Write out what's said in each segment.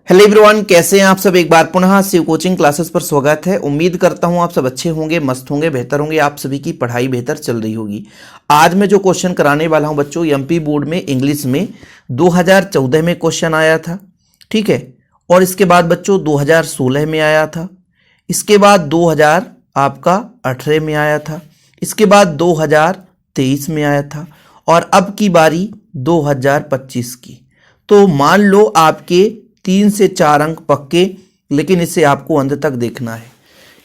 Hello everyone, कैसे हैं आप सब। एक बार पुनः शिव कोचिंग क्लासेस पर स्वागत है। उम्मीद करता हूं आप सब अच्छे होंगे, मस्त होंगे, बेहतर होंगे। आप सभी की पढ़ाई बेहतर चल रही होगी। आज मैं जो क्वेश्चन कराने वाला हूं बच्चों, एमपी बोर्ड में इंग्लिश में 2014 में क्वेश्चन आया था, ठीक है। और इसके बाद बच्चों 2016 में आया था, इसके बाद 2018 में आया था, इसके बाद 2023 में आया था और अब की बारी 2025 की। तो मान लो आपके 3 से 4 अंक पक्के, लेकिन इसे आपको अंत तक देखना है।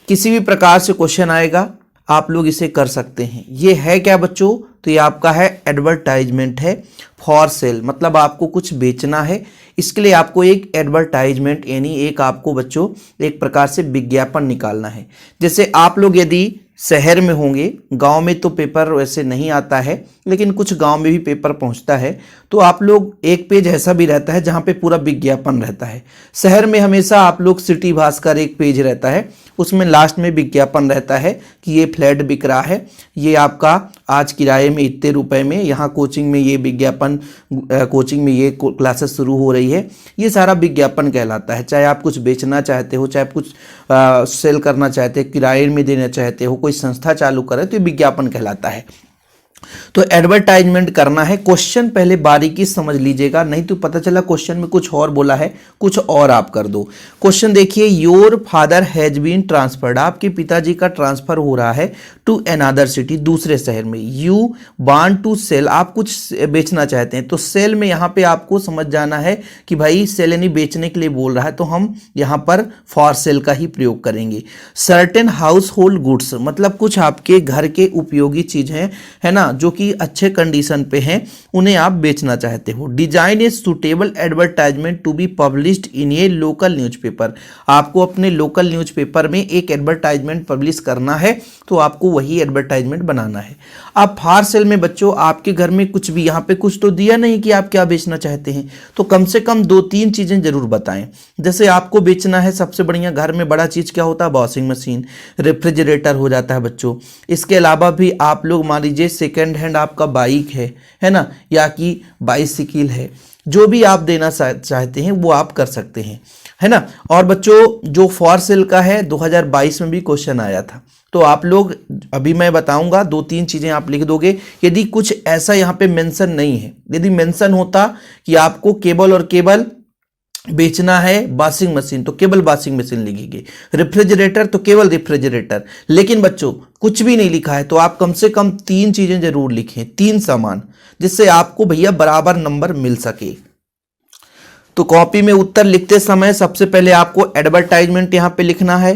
किसी भी प्रकार से क्वेश्चन आएगा आप लोग इसे कर सकते हैं। ये है क्या बच्चों? तो ये आपका है एडवर्टाइजमेंट है फॉर सेल, मतलब आपको कुछ बेचना है, इसके लिए आपको एक एडवर्टाइजमेंट यानी एक आपको बच्चों एक प्रकार से विज्ञापन निकालना है। जैसे आप लोग यदि शहर में होंगे, गांव में तो पेपर वैसे नहीं आता है, लेकिन कुछ गांव में भी पेपर पहुंचता है, तो आप लोग एक पेज ऐसा भी रहता है जहां पे पूरा विज्ञापन रहता है। शहर में हमेशा आप लोग सिटी भास्कर एक पेज रहता है, उसमें लास्ट में विज्ञापन रहता है कि ये फ्लैट बिक रहा है, ये आपका आज किराए में इतने रुपए में, यहाँ कोचिंग में ये विज्ञापन, कोचिंग में ये क्लासेस शुरू हो रही है। ये सारा विज्ञापन कहलाता है। चाहे आप कुछ बेचना चाहते हो, चाहे आप कुछ सेल करना चाहते हो, किराए में देना चाहते हो, कोई संस्था चालू करे, तो ये विज्ञापन कहलाता है। तो एडवर्टाइजमेंट करना है। क्वेश्चन पहले बारीकी समझ लीजिएगा, नहीं तो पता चला क्वेश्चन में कुछ और बोला है, कुछ और आप कर दो। क्वेश्चन देखिए, your father has been transferred, आपके पिताजी का ट्रांसफर हो रहा है टू अनदर सिटी, दूसरे शहर में। यू वांट टू सेल, आप कुछ बेचना चाहते हैं, तो सेल में यहां पे आपको समझ जाना है कि भाई सेल यानी बेचने के लिए बोल रहा है, तो हम यहां पर फॉर सेल का ही प्रयोग करेंगे। सर्टेन हाउस होल्ड गुड्स, मतलब कुछ आपके घर के उपयोगी चीजें है ना, जो कि अच्छे कंडीशन पे हैं, उन्हें आप बेचना चाहते हो। Design a suitable advertisement to be published in a local newspaper, आपको अपने लोकल न्यूज़पेपर में एक एडवर्टाइजमेंट पब्लिश करना है, तो आपको वही एडवर्टाइजमेंट बनाना है। अब फॉर सेल में बच्चों आपके घर में कुछ भी, यहाँ पे कुछ तो दिया नहीं कि आप क्या बेचना चाहते हैं, तो कम से कम 2-3 चीजें जरूर बताएं। जैसे आपको बेचना है, सबसे बढ़िया घर में बड़ा चीज क्या होता है? वॉशिंग मशीन, रेफ्रिजरेटर हो जाता है बच्चों। इसके अलावा भी आप लोग मान लीजिए सेकेंड हैंड आपका बाइक है ना, या कि बाइसिकल है, जो भी आप देना चाहते हैं वो आप कर सकते हैं, है ना। और बच्चों जो फॉर सेल का है 2022 में भी क्वेश्चन आया था, तो आप लोग अभी मैं बताऊंगा 2-3 चीजें आप लिख दोगे। यदि कुछ ऐसा यहाँ पे मेंशन नहीं है, यदि मेंशन होता कि आपको केबल और केबल बेचना है वॉशिंग मशीन, तो केवल वॉशिंग मशीन लिखेंगे, रेफ्रिजरेटर तो केवल रेफ्रिजरेटर। लेकिन बच्चों कुछ भी नहीं लिखा है, तो आप कम से कम 3 चीजें जरूर लिखें, 3 सामान, जिससे आपको भैया बराबर नंबर मिल सके। तो कॉपी में उत्तर लिखते समय सबसे पहले आपको एडवर्टाइजमेंट यहां पे लिखना है।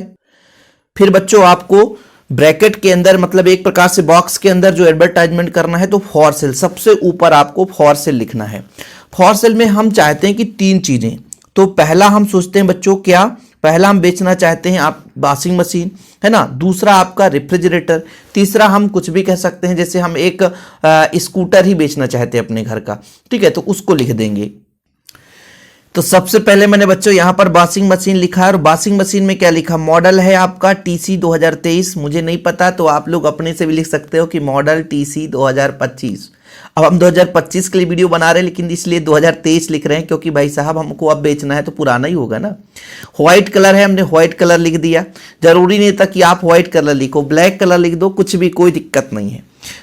फिर बच्चों आपको ब्रैकेट के अंदर, मतलब एक प्रकार से बॉक्स के अंदर जो एडवर्टाइजमेंट करना है, तो फॉर सेल, सबसे ऊपर आपको फॉर सेल लिखना है। फॉर सेल में हम चाहते हैं कि 3 चीजें, तो पहला हम सोचते हैं बच्चों क्या, पहला हम बेचना चाहते हैं आप वॉशिंग मशीन, है ना, दूसरा आपका रेफ्रिजरेटर, तीसरा हम कुछ भी कह सकते हैं, जैसे हम एक स्कूटर ही बेचना चाहते हैं अपने घर का, ठीक है, तो उसको लिख देंगे। तो सबसे पहले मैंने बच्चों यहां पर वॉशिंग मशीन लिखा है, और वॉशिंग मशीन में क्या लिखा, मॉडल है आपका TC 2023, मुझे नहीं पता तो आप लोग अपने से भी लिख सकते हो कि मॉडल TC 2025। अब हम 2025 के लिए वीडियो बना रहे हैं, लेकिन इसलिए 2023 लिख रहे हैं, क्योंकि भाई साहब हमको अब बेचना है तो पुराना ही होगा ना। व्हाइट कलर है, हमने व्हाइट कलर लिख दिया, जरूरी नहीं था कि आप व्हाइट कलर लिखो, ब्लैक कलर लिख दो, कुछ भी, कोई दिक्कत नहीं है।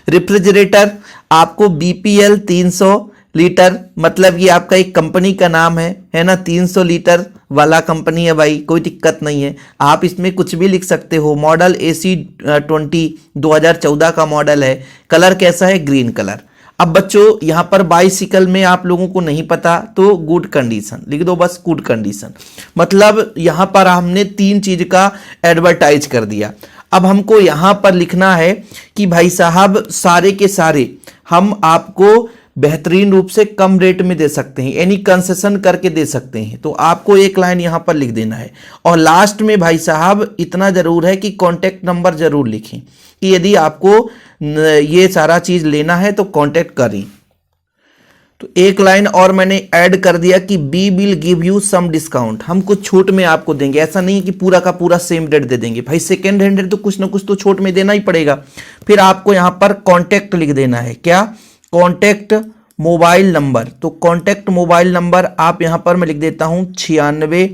रेफ्रिजरेटर आपको BPL 300 लीटर, मतलब ये आपका एक कंपनी का नाम है ना, 300 लीटर वाला कंपनी है भाई, कोई दिक्कत नहीं है, आप इसमें कुछ भी लिख सकते हो। मॉडल AC20 2014 का मॉडल है, कलर कैसा है? Green colour. अब बच्चों यहां पर बाइसिकल में आप लोगों को नहीं पता, तो गुड कंडीशन लिख दो, बस गुड कंडीशन, मतलब यहां पर हमने 3 चीज का एडवर्टाइज कर दिया। अब हमको यहां पर लिखना है कि भाई साहब सारे के सारे हम आपको बेहतरीन रूप से कम रेट में दे सकते हैं, यानी कंसेशन करके दे सकते हैं, तो आपको एक लाइन यहां पर लिख देना है। और लास्ट में भाई साहब इतना जरूर है कि कॉन्टेक्ट नंबर जरूर लिखें, कि यदि आपको ये सारा चीज लेना है तो कॉन्टेक्ट करें। तो एक लाइन और मैंने ऐड कर दिया कि we will give you some discount, हम कुछ छूट में आपको देंगे, ऐसा नहीं है कि पूरा का पूरा सेम रेट दे देंगे, भाई सेकेंड हैंड है तो कुछ ना कुछ तो छूट में देना ही पड़ेगा। फिर आपको यहां पर कॉन्टेक्ट लिख देना है, क्या? कॉन्टेक्ट मोबाइल नंबर, तो कॉन्टैक्ट मोबाइल नंबर आप यहाँ पर मैं लिख देता हूँ 96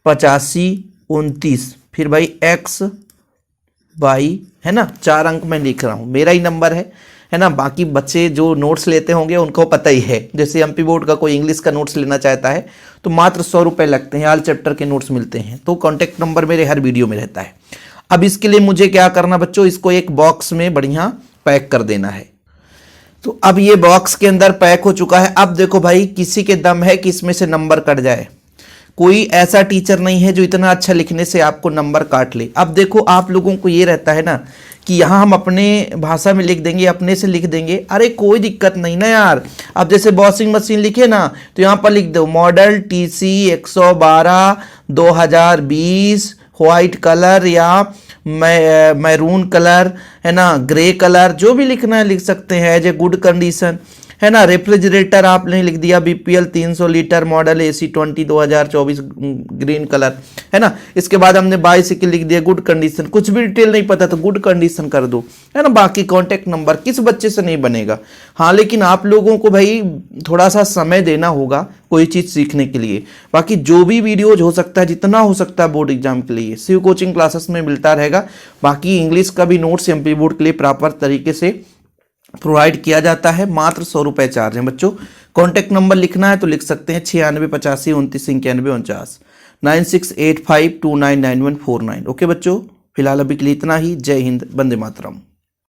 85 29, फिर भाई X Y, है ना, 4 अंक मैं लिख रहा हूँ, मेरा ही नंबर है ना। बाकी बच्चे जो नोट्स लेते होंगे उनको पता ही है, जैसे एमपी बोर्ड का कोई इंग्लिश का नोट्स लेना चाहता है तो मात्र 100 रुपये लगते हैं, ऑल चैप्टर के नोट्स मिलते हैं। तो कॉन्टैक्ट नंबर मेरे हर वीडियो में रहता है। अब इसके लिए मुझे क्या करना बच्चों, इसको एक बॉक्स में बढ़िया पैक कर देना है। तो अब ये बॉक्स के अंदर पैक हो चुका है। अब देखो भाई, किसी के दम है कि इसमें से नंबर कट जाए, कोई ऐसा टीचर नहीं है जो इतना अच्छा लिखने से आपको नंबर काट ले। अब देखो आप लोगों को ये रहता है ना कि यहाँ हम अपने भाषा में लिख देंगे, अपने से लिख देंगे, अरे कोई दिक्कत नहीं ना यार। अब जैसे वॉशिंग मशीन लिखे ना, तो यहाँ पर लिख दो मॉडल TC 112 2020 व्हाइट कलर या मैरून कलर, है ना, ग्रे कलर, जो भी लिखना है लिख सकते हैं, एज ए गुड कंडीशन, है ना। रेफ्रिजरेटर आपने लिख दिया BPL 300 litre model AC 20 2024 green colour, है ना। इसके बाद हमने बाइसिकल लिख दिया गुड कंडीशन, कुछ भी डिटेल नहीं पता तो गुड कंडीशन कर दो, है ना। बाकी कॉन्टैक्ट नंबर किस बच्चे से नहीं बनेगा, हाँ, लेकिन आप लोगों को भाई थोड़ा सा समय देना होगा कोई चीज़ सीखने के लिए। बाकी जो भी वीडियोज हो सकता है, जितना हो सकता है बोर्ड एग्जाम के लिए शिव कोचिंग क्लासेस में मिलता रहेगा। बाकी इंग्लिश का भी नोट्स एमपी बोर्ड के लिए प्रॉपर तरीके से प्रोवाइड किया जाता है। मात्र 100 रुपये चार्ज है बच्चों। कॉन्टैक्ट नंबर लिखना है तो लिख सकते हैं 96 85 29 91 49 9685299149। ओके बच्चों, फिलहाल अभी के लिए इतना ही। जय हिंद, वंदे मातरम।